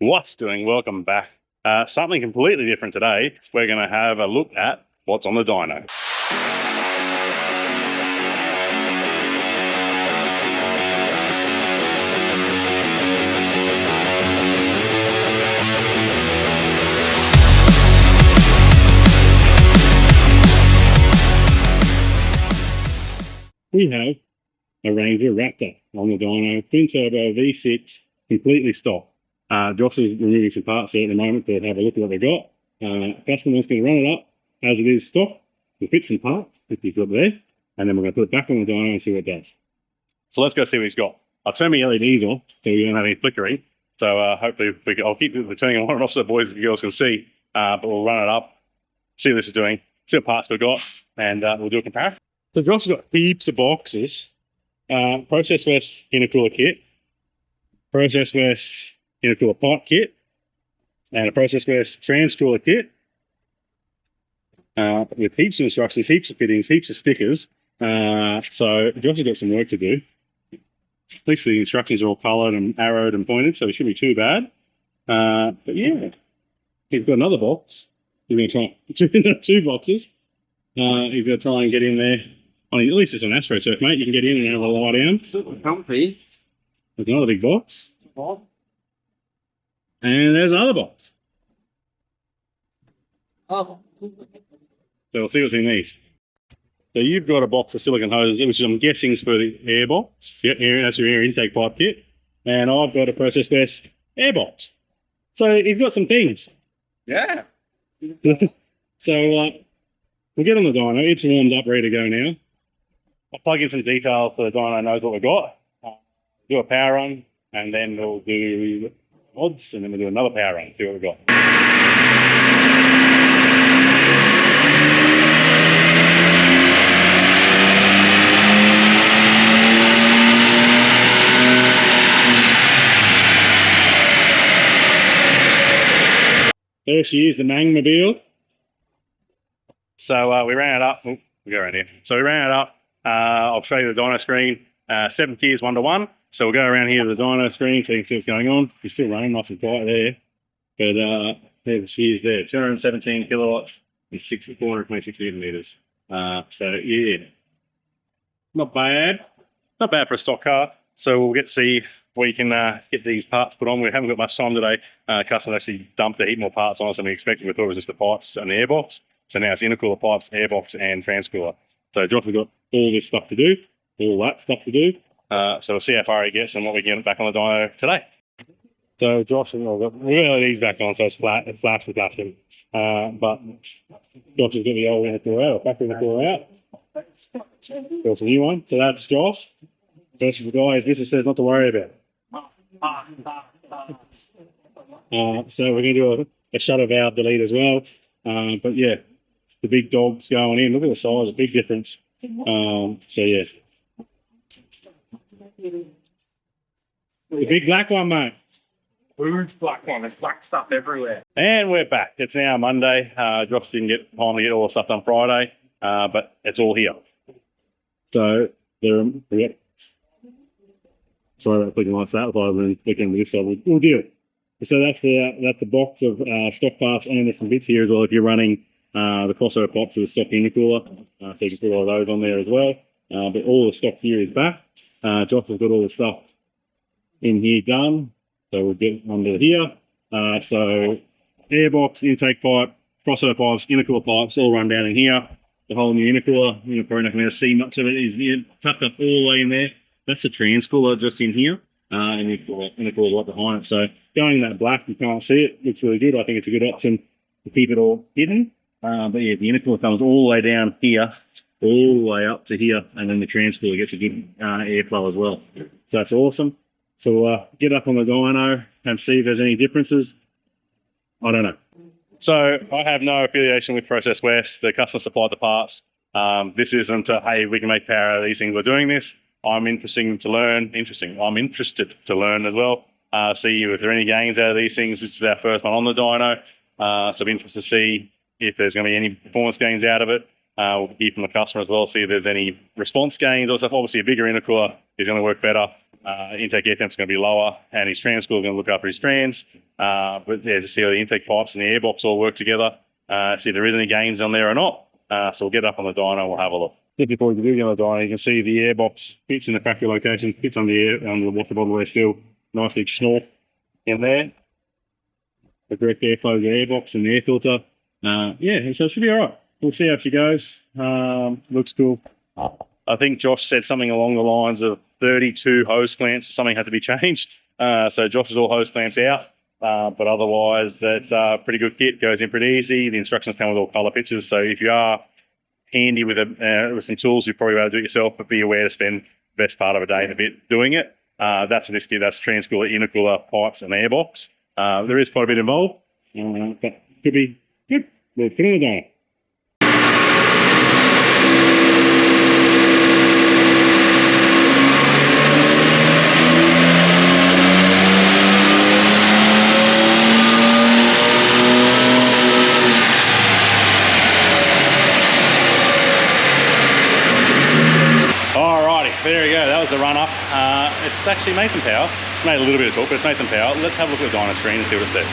What's doing? Welcome back. Something completely different today. We're going to have a look at what's on the dyno. We have a Ranger Raptor on the dyno, twin turbo V6, completely stock. Josh is removing some parts here at the moment to have a look at what they've got. Customer's going to run it up as it is stock. We'll fit some parts that he's got there, and then we're going to put it back on the dyno and see what it does. So let's go see what he's got. I've turned my LEDs on so we don't have any flickering. So hopefully I'll keep turning on and off so the boys and girls can see. But we'll run it up, see what this is doing, see what parts we've got, and we'll do a comparison. So Josh has got heaps of boxes. Process West Intercooler kit, Process West Intercooler pipe kit, and a Process West Transcooler kit with heaps of instructions, heaps of fittings, heaps of stickers. So Josh has got some work to do. At least the instructions are all coloured and arrowed and pointed, so it shouldn't be too bad. But yeah, he's got another box. He's going to try two boxes. He's going to try and get in there. At least it's an AstroTurf, mate. You can get in and have a lie down. Super comfy. There's another big box. And there's another box. Oh. So we'll see what's in these. So you've got a box of silicone hoses, which I'm guessing is for the Airbox. Yeah, that's your air intake pipe kit. And I've got a Process West Airbox. So he's got some things. Yeah. So we'll get on the dyno. It's warmed up, ready to go now. I'll plug in some details so the dyno knows what we've got. Do a power run, and then we'll do odds, and then we'll do another power run, see what we've got. There she is, the Mangmobile. So we ran it up. Oh, we go around here. So we ran it up. I'll show you the dyno screen. 7 gears 1-to-1. So we'll go around here to the dyno screen so you can see what's going on. She's still running nice and quiet there. But there she is there. 217 kilowatts and 426 newton meters. So yeah, not bad. Not bad for a stock car. So we'll get to see where you can get these parts put on. We haven't got much time today. Customer actually dumped a heap more parts on us than we expected. We thought it was just the pipes and the airbox. So now it's intercooler, pipes, airbox, and transcooler. So Josh has got all this stuff to do, all that stuff to do. So we'll see how far he gets and what we get back on the dyno today. So Josh, we've got LEDs back on, so it's flat, it's flashing. But Josh has got the old intercooler out, factory intercooler out. There's a new one. So that's Josh versus the guy his business says not to worry about. So we're going to do a shutter valve delete as well. But yeah, the big dog's going in. Look at the size, a big difference. So yeah. The big black one, mate. Huge black one. There's black stuff everywhere. And we're back. It's now Monday. Josh didn't get time to get all the stuff done Friday, but it's all here. So there. Sorry about clicking like that. If I've been clicking with this side, we'll do it. So that's the box of stock parts, and there's some bits here as well if you're running the crossover pops with a stock intercooler. So you can put all those on there as well. But all the stock here is back. Josh has got all the stuff in here done. So we'll get under here. So airbox, intake pipe, crossover pipes, intercooler pipes, all run down in here. The whole new intercooler, you're probably not going to see much of it, is tucked up all the way in there. That's the transcooler just in here. And intercooler right behind it. So going that black, you can't see it. Looks really good. I think it's a good option to keep it all hidden. But yeah, the intercooler comes all the way down here, all the way up to here, and then the transcooler gets a good airflow as well. So that's awesome. So we'll get up on the dyno and see if there's any differences. I don't know. So I have no affiliation with Process West. The customer supplied the parts. This isn't hey, we can make power out of these things. We're doing this. I'm interested to learn as well. See if there are any gains out of these things. This is our first one on the dyno. So I'm interested to see if there's going to be any performance gains out of it. We'll hear from the customer as well, see if there's any response gains or stuff. Obviously, a bigger intercooler is going to work better. Intake air temp is going to be lower, and his trans cooler is going to look after his trans. But yeah, just see how the intake pipes and the airbox all work together. See if there is any gains on there or not. So we'll get up on the dyno, we'll have a look. Just before we do get on the dyno, you can see the airbox fits in the factory location, fits on the water bottle there still. Nice big schnorr in there. The direct airflow of the airbox and the air filter. Yeah, so it should be all right. We'll see how she goes. Looks cool. I think Josh said something along the lines of 32 hose clamps. Something had to be changed. So Josh is all hose clamps out. But otherwise, it's a pretty good kit. Goes in pretty easy. The instructions come with all color pictures. So if you are handy with some tools, you probably want to do it yourself. But be aware to spend the best part of a day in a bit doing it. That's for this kit. That's transcooler, intercooler, pipes, and airbox. There is quite a bit involved. But should be good. We'll put it on. There we go, that was the run up. It's actually made some power. It's made a little bit of torque, but it's made some power. Let's have a look at the dyno screen and see what it says.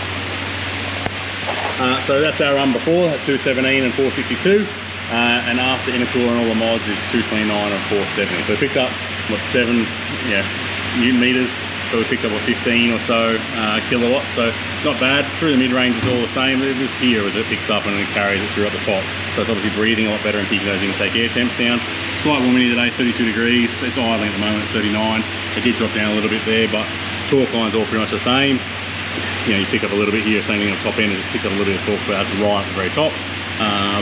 So that's our run before, at 217 and 462. And after intercooler and all the mods is 229 and 470. So we picked up, what, 7 Newton meters. So we picked up, what, 15 or so kilowatts. So not bad. Through the mid-range is all the same. It was here as it picks up and it carries it through at the top. So it's obviously breathing a lot better and keeping those intake air temps down. It's quite warm in here today, 32 degrees. It's idling at the moment at 39. It did drop down a little bit there, but torque line's all pretty much the same. You know, you pick up a little bit here, same thing on the top end, it just picks up a little bit of torque, but that's right at the very top.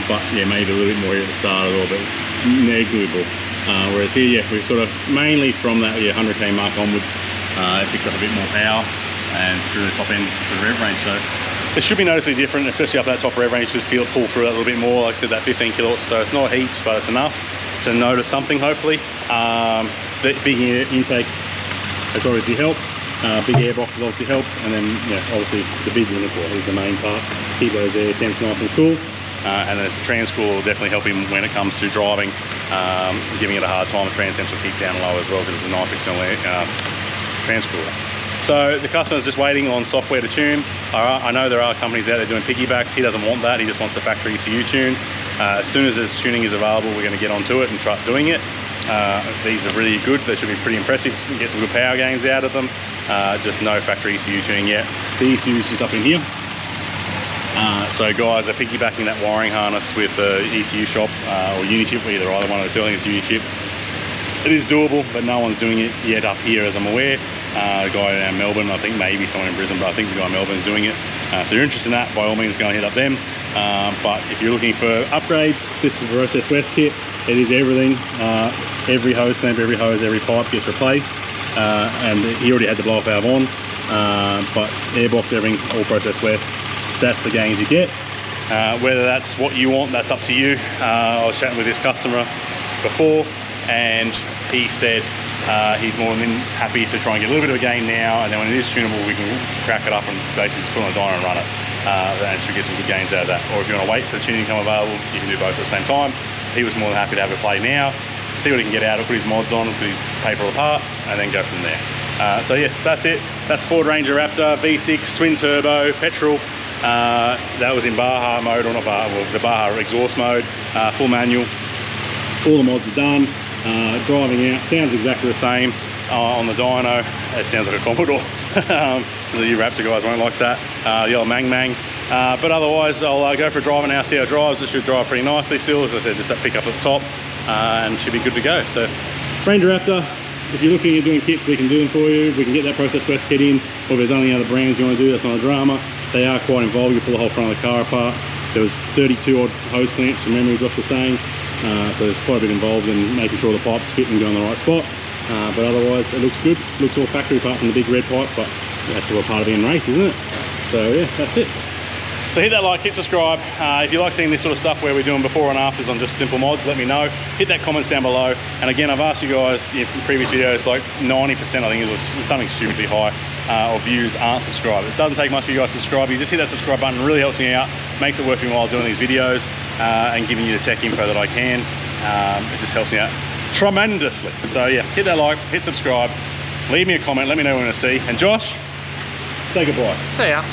But yeah, maybe a little bit more here at the start as well, but it's negligible. Whereas here, yeah, we've sort of mainly from that 100k mark onwards, it picked up a bit more power and through the top end of the rev range. So it should be noticeably different, especially up that top rev range. Should feel it pull through that a little bit more. Like I said, that 15 kilowatts. So it's not heaps, but it's enough to notice something. Hopefully, the big intake has obviously helped. Big airbox has obviously helped, and then obviously the big intercooler is the main part. Keep those air temps nice and cool. And then the transcooler will definitely help him when it comes to driving, giving it a hard time. The trans temps will keep down low as well because it's a nice external transcooler. So the customer's just waiting on software to tune. I know there are companies out there doing piggybacks. He doesn't want that. He just wants the factory ECU tune. As soon as this tuning is available, we're going to get onto it and try doing it. These are really good. They should be pretty impressive. You can get some good power gains out of them. Just no factory ECU tuning yet. The ECU is just up in here. So guys are piggybacking that wiring harness with the ECU shop or Unichip, either one of the two. I think it's Unichip. It is doable, but no one's doing it yet up here as I'm aware. The guy in Melbourne, I think maybe someone in Brisbane, but I think the guy in Melbourne is doing it. So if you're interested in that, by all means go and hit up them. But if you're looking for upgrades, this is the Process West kit. It is everything. Every hose clamp, every hose, every pipe gets replaced. And he already had the blow-off valve on. But airbox, everything, all Process West. That's the gains you get. Whether that's what you want, that's up to you. I was chatting with this customer before, and he said he's more than happy to try and get a little bit of a gain now, and then when it is tunable, we can crack it up and basically just put on a dyno and run it. And should get some good gains out of that. Or if you want to wait for the tuning to come available, you can do both at the same time. He was more than happy to have a play now, see what he can get out of it, put his mods on, pay for all the parts, and then go from there. So yeah, that's it. That's Ford Ranger Raptor V6 twin turbo petrol. That was in Baja mode, or not Baja, well, the Baja exhaust mode, full manual. All the mods are done. Driving out, sounds exactly the same on the dyno. It sounds like a Commodore. The new Raptor guys won't like that. The old Mang Mang. But otherwise, I'll go for a drive now, see how it drives. It should drive pretty nicely still. As I said, just that pickup at the top, and should be good to go. So, Ranger Raptor, if you're looking at doing kits, we can do them for you. We can get that Process West kit in, or if there's any other brands you want to do, that's not a drama. They are quite involved. You pull the whole front of the car apart. There was 32 odd hose clamps from memory, Josh was saying. So there's quite a bit involved in making sure the pipes fit and go in the right spot. But otherwise, it looks good. Looks all factory apart from the big red pipe, but that's all part of being race, isn't it? So yeah, that's it. So hit that like, hit subscribe. If you like seeing this sort of stuff where we're doing before and afters on just simple mods, let me know. Hit that comments down below. And again, I've asked you guys in previous videos, like 90%, I think it was something stupidly high. or views aren't subscribed. It doesn't take much for you guys to subscribe. You just hit that subscribe button, it really helps me out, makes it worth me while doing these videos and giving you the tech info that I can. It just helps me out tremendously. So yeah, hit that like, hit subscribe, leave me a comment, let me know what you want to see. And Josh, say goodbye. See ya.